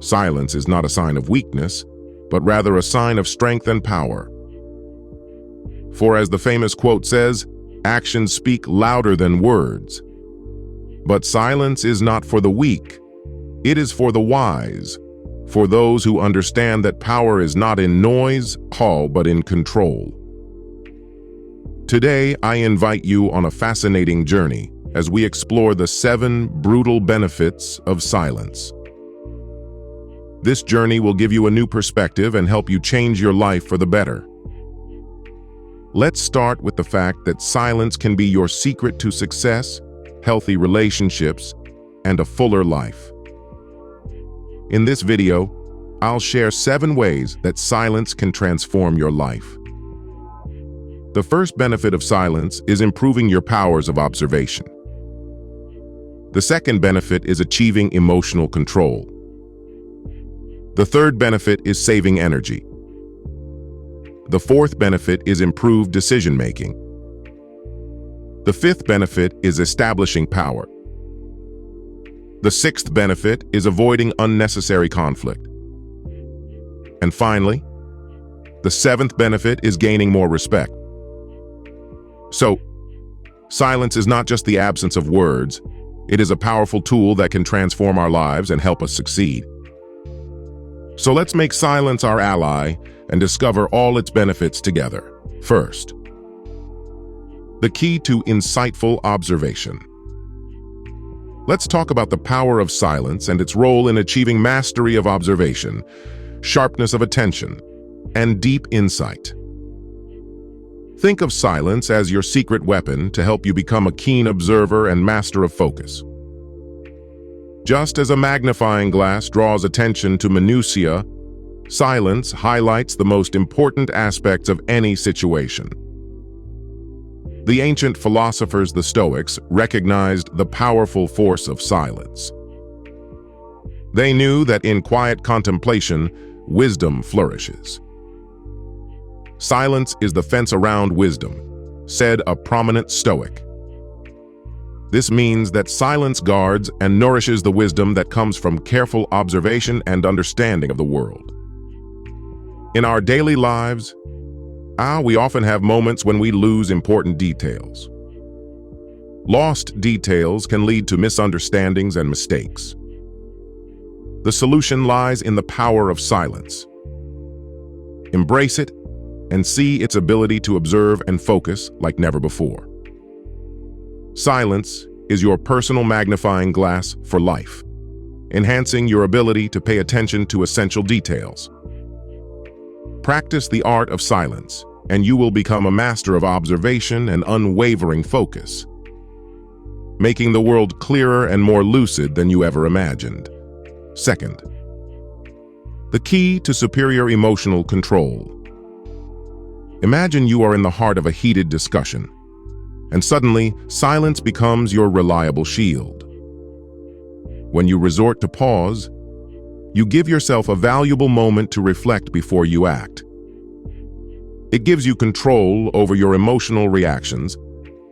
Silence is not a sign of weakness, but rather a sign of strength and power. For as the famous quote says, actions speak louder than words. But silence is not for the weak. It is for the wise, for those who understand that power is not in noise, call, but in control. Today, I invite you on a fascinating journey as we explore the 7 brutal benefits of silence. This journey will give you a new perspective and help you change your life for the better. Let's start with the fact that silence can be your secret to success, healthy relationships, and a fuller life. In this video, I'll share 7 ways that silence can transform your life. The first benefit of silence is improving your powers of observation. The second benefit is achieving emotional control. The third benefit is saving energy. The fourth benefit is improved decision-making. The fifth benefit is establishing power. The sixth benefit is avoiding unnecessary conflict. And finally, the 7th benefit is gaining more respect. So, silence is not just the absence of words, it is a powerful tool that can transform our lives and help us succeed. So let's make silence our ally and discover all its benefits together. First, the key to insightful observation. Let's talk about the power of silence and its role in achieving mastery of observation, sharpness of attention, and deep insight. Think of silence as your secret weapon to help you become a keen observer and master of focus. Just as a magnifying glass draws attention to minutiae, silence highlights the most important aspects of any situation. The ancient philosophers, the Stoics, recognized the powerful force of silence. They knew that in quiet contemplation, wisdom flourishes. Silence is the fence around wisdom, said a prominent Stoic. This means that silence guards and nourishes the wisdom that comes from careful observation and understanding of the world. In our daily lives, we often have moments when we lose important details. Lost details can lead to misunderstandings and mistakes. The solution lies in the power of silence. Embrace it and see its ability to observe and focus like never before. Silence is your personal magnifying glass for life, enhancing your ability to pay attention to essential details. Practice the art of silence, and you will become a master of observation and unwavering focus, making the world clearer and more lucid than you ever imagined. Second, the key to superior emotional control. Imagine you are in the heart of a heated discussion, and suddenly silence becomes your reliable shield. When you resort to pause, you give yourself a valuable moment to reflect before you act. It gives you control over your emotional reactions,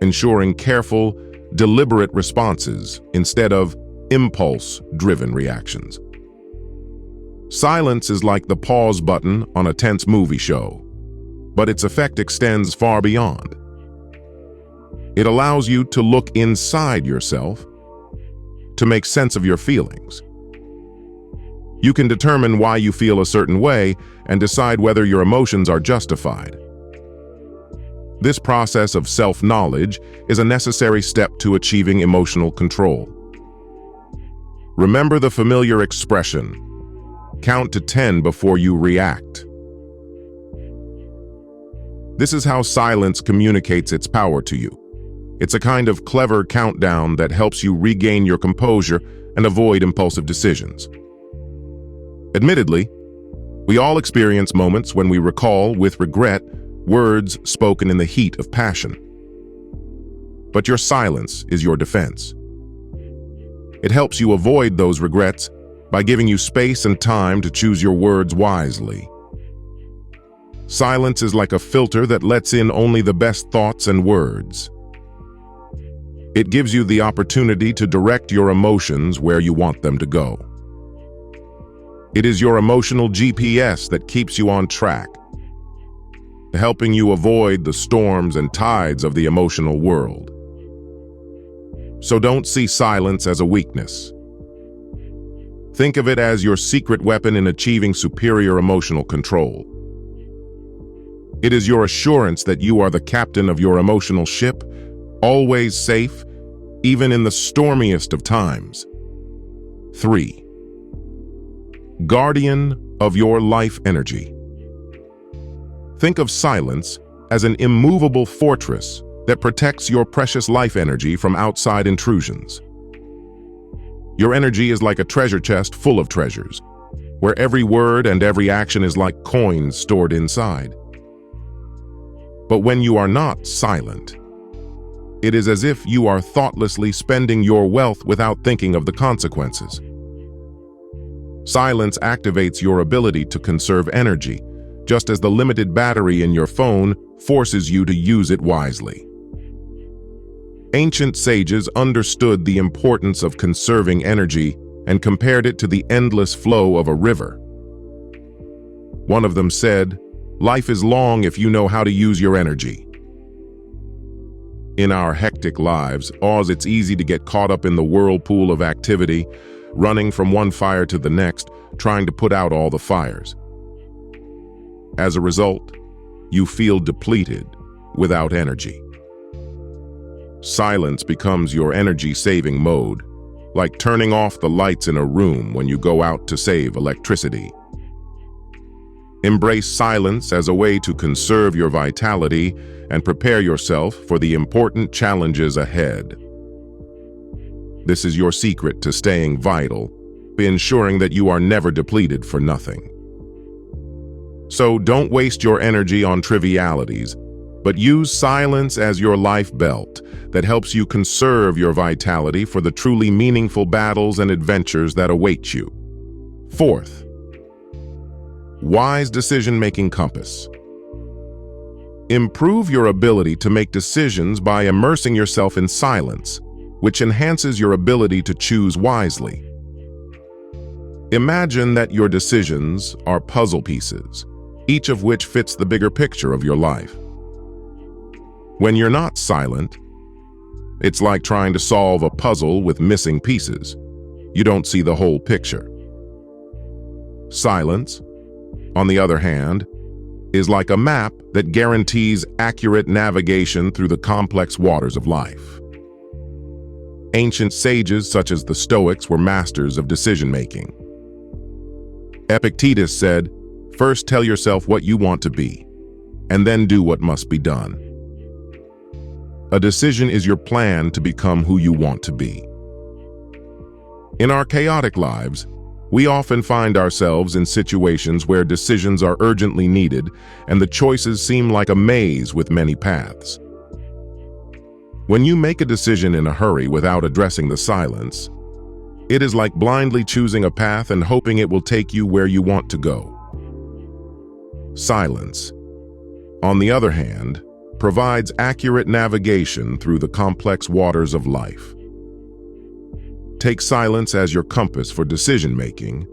ensuring careful, deliberate responses instead of impulse-driven reactions. Silence is like the pause button on a tense movie show, but its effect extends far beyond. It allows you to look inside yourself, to make sense of your feelings. You can determine why you feel a certain way and decide whether your emotions are justified. This process of self-knowledge is a necessary step to achieving emotional control. Remember the familiar expression, count to 10 before you react. This is how silence communicates its power to you. It's a kind of clever countdown that helps you regain your composure and avoid impulsive decisions. Admittedly, we all experience moments when we recall with regret words spoken in the heat of passion. But your silence is your defense. It helps you avoid those regrets by giving you space and time to choose your words wisely. Silence is like a filter that lets in only the best thoughts and words. It gives you the opportunity to direct your emotions where you want them to go. It is your emotional GPS that keeps you on track, helping you avoid the storms and tides of the emotional world. So don't see silence as a weakness. Think of it as your secret weapon in achieving superior emotional control. It is your assurance that you are the captain of your emotional ship, always safe, even in the stormiest of times. 3. Guardian of your life energy. Think of silence as an immovable fortress that protects your precious life energy from outside intrusions. Your energy is like a treasure chest full of treasures, where every word and every action is like coins stored inside. But when you are not silent, it is as if you are thoughtlessly spending your wealth without thinking of the consequences. Silence activates your ability to conserve energy, just as the limited battery in your phone forces you to use it wisely. Ancient sages understood the importance of conserving energy and compared it to the endless flow of a river. One of them said, "Life is long if you know how to use your energy." In our hectic lives, it's easy to get caught up in the whirlpool of activity, running from one fire to the next, trying to put out all the fires. As a result, you feel depleted, without energy. Silence becomes your energy-saving mode, like turning off the lights in a room when you go out to save electricity. Embrace silence as a way to conserve your vitality and prepare yourself for the important challenges ahead. This is your secret to staying vital, ensuring that you are never depleted for nothing. So don't waste your energy on trivialities, but use silence as your life belt that helps you conserve your vitality for the truly meaningful battles and adventures that await you. 4th, wise decision-making compass. Improve your ability to make decisions by immersing yourself in silence, which enhances your ability to choose wisely. Imagine that your decisions are puzzle pieces, each of which fits the bigger picture of your life. When you're not silent, it's like trying to solve a puzzle with missing pieces. You don't see the whole picture. Silence, on the other hand, is like a map that guarantees accurate navigation through the complex waters of life. Ancient sages such as the Stoics were masters of decision-making. Epictetus said, "First tell yourself what you want to be, and then do what must be done." A decision is your plan to become who you want to be. In our chaotic lives, we often find ourselves in situations where decisions are urgently needed and the choices seem like a maze with many paths. When you make a decision in a hurry without addressing the silence, it is like blindly choosing a path and hoping it will take you where you want to go. Silence, on the other hand, provides accurate navigation through the complex waters of life. Take silence as your compass for decision-making,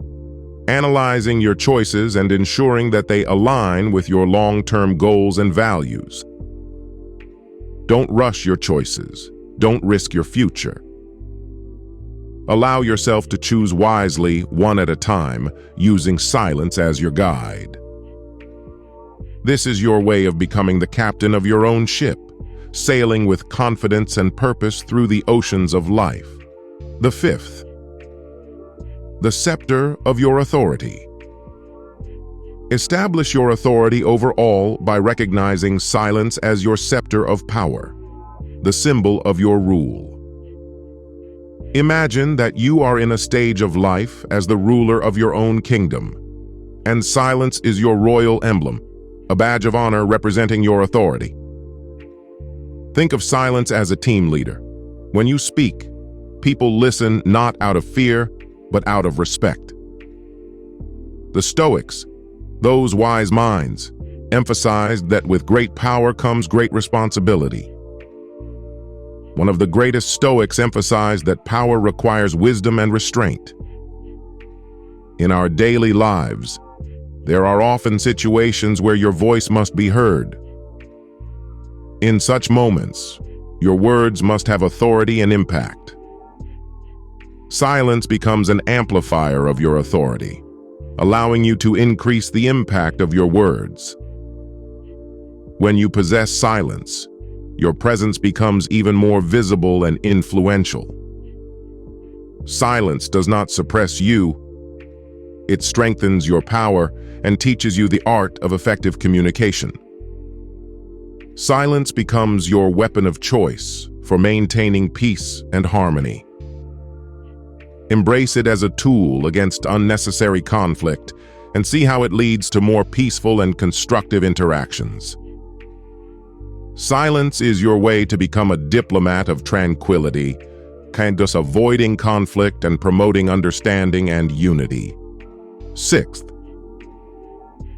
analyzing your choices and ensuring that they align with your long-term goals and values. Don't rush your choices. Don't risk your future. Allow yourself to choose wisely, one at a time, using silence as your guide. This is your way of becoming the captain of your own ship, sailing with confidence and purpose through the oceans of life. The 5th, the scepter of your authority. Establish your authority over all by recognizing silence as your scepter of power, the symbol of your rule. Imagine that you are in a stage of life as the ruler of your own kingdom, and silence is your royal emblem, a badge of honor representing your authority. Think of silence as a team leader. When you speak, people listen not out of fear, but out of respect. The Stoics, those wise minds, emphasized that with great power comes great responsibility. One of the greatest Stoics emphasized that power requires wisdom and restraint. In our daily lives, there are often situations where your voice must be heard. In such moments, your words must have authority and impact. Silence becomes an amplifier of your authority, allowing you to increase the impact of your words. When you possess silence, your presence becomes even more visible and influential. Silence does not suppress you. It strengthens your power and teaches you the art of effective communication. Silence becomes your weapon of choice for maintaining peace and harmony. Embrace it as a tool against unnecessary conflict and see how it leads to more peaceful and constructive interactions. Silence is your way to become a diplomat of tranquility, thus avoiding conflict and promoting understanding and unity. Sixth,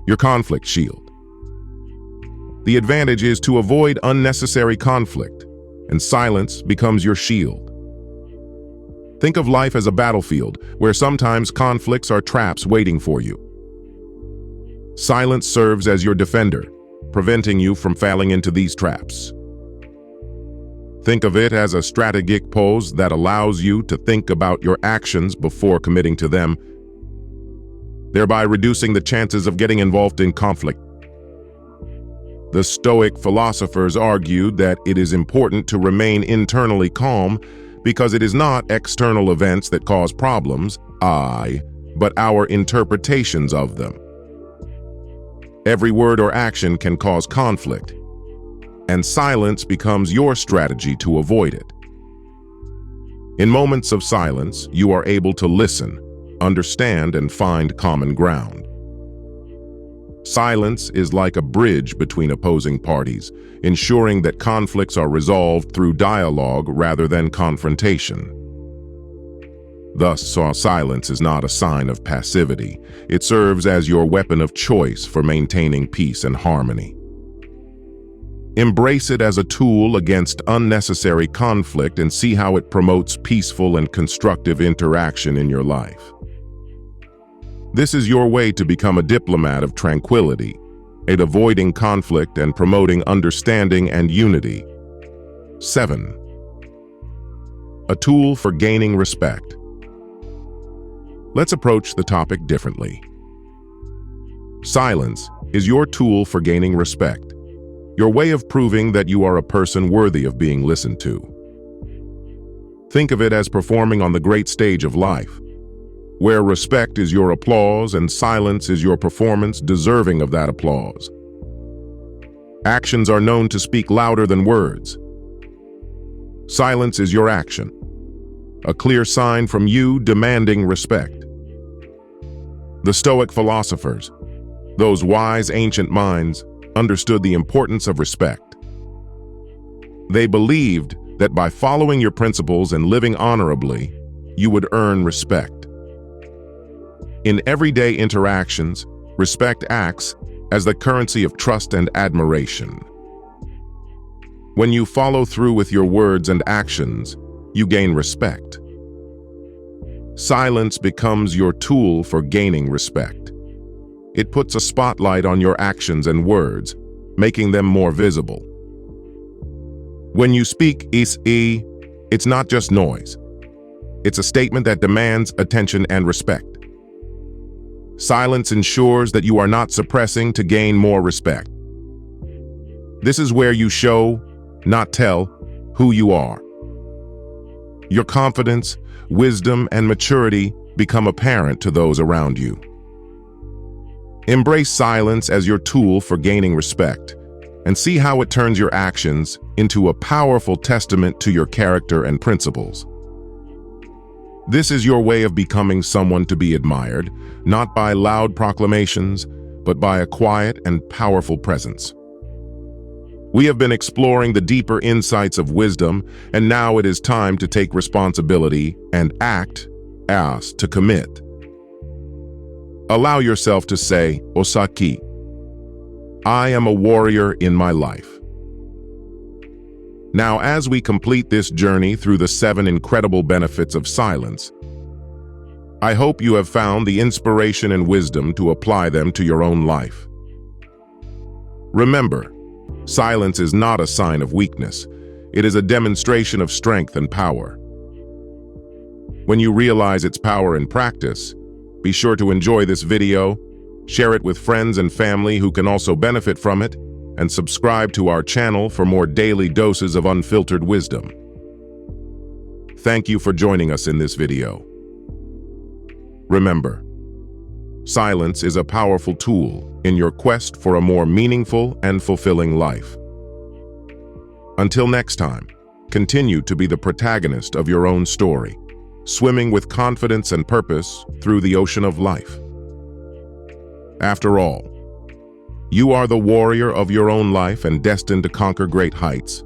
your conflict shield. The advantage is to avoid unnecessary conflict, and silence becomes your shield. Think of life as a battlefield where sometimes conflicts are traps waiting for you. Silence serves as your defender, preventing you from falling into these traps. Think of it as a strategic pose that allows you to think about your actions before committing to them, thereby reducing the chances of getting involved in conflict. The Stoic philosophers argued that it is important to remain internally calm because it is not external events that cause problems, but our interpretations of them. Every word or action can cause conflict, and silence becomes your strategy to avoid it. In moments of silence, you are able to listen, understand, and find common ground. Silence is like a bridge between opposing parties, ensuring that conflicts are resolved through dialogue rather than confrontation. Thus, silence is not a sign of passivity. It serves as your weapon of choice for maintaining peace and harmony. Embrace it as a tool against unnecessary conflict and see how it promotes peaceful and constructive interaction in your life. This is your way to become a diplomat of tranquility, avoiding conflict and promoting understanding and unity. 7. A tool for gaining respect. Let's approach the topic differently. Silence is your tool for gaining respect, your way of proving that you are a person worthy of being listened to. Think of it as performing on the great stage of life, where respect is your applause and silence is your performance deserving of that applause. Actions are known to speak louder than words. Silence is your action, a clear sign from you demanding respect. The Stoic philosophers, those wise ancient minds, understood the importance of respect. They believed that by following your principles and living honorably, you would earn respect. In everyday interactions, respect acts as the currency of trust and admiration. When you follow through with your words and actions, you gain respect. Silence becomes your tool for gaining respect. It puts a spotlight on your actions and words, making them more visible. When you speak it's not just noise. It's a statement that demands attention and respect. Silence ensures that you are not suppressing to gain more respect. This is where you show, not tell, who you are. Your confidence, wisdom, and maturity become apparent to those around you. Embrace silence as your tool for gaining respect, and see how it turns your actions into a powerful testament to your character and principles. This is your way of becoming someone to be admired, not by loud proclamations, but by a quiet and powerful presence. We have been exploring the deeper insights of wisdom, and now it is time to take responsibility and act as to commit. Allow yourself to say, Osaki, I am a warrior in my life. Now, as we complete this journey through the 7 incredible benefits of silence, I hope you have found the inspiration and wisdom to apply them to your own life. Remember, silence is not a sign of weakness. It is a demonstration of strength and power. When you realize its power in practice, be sure to enjoy this video, share it with friends and family who can also benefit from it, and subscribe to our channel for more daily doses of unfiltered wisdom. Thank you for joining us in this video. Remember, silence is a powerful tool in your quest for a more meaningful and fulfilling life. Until next time, continue to be the protagonist of your own story, swimming with confidence and purpose through the ocean of life. After all, you are the warrior of your own life and destined to conquer great heights.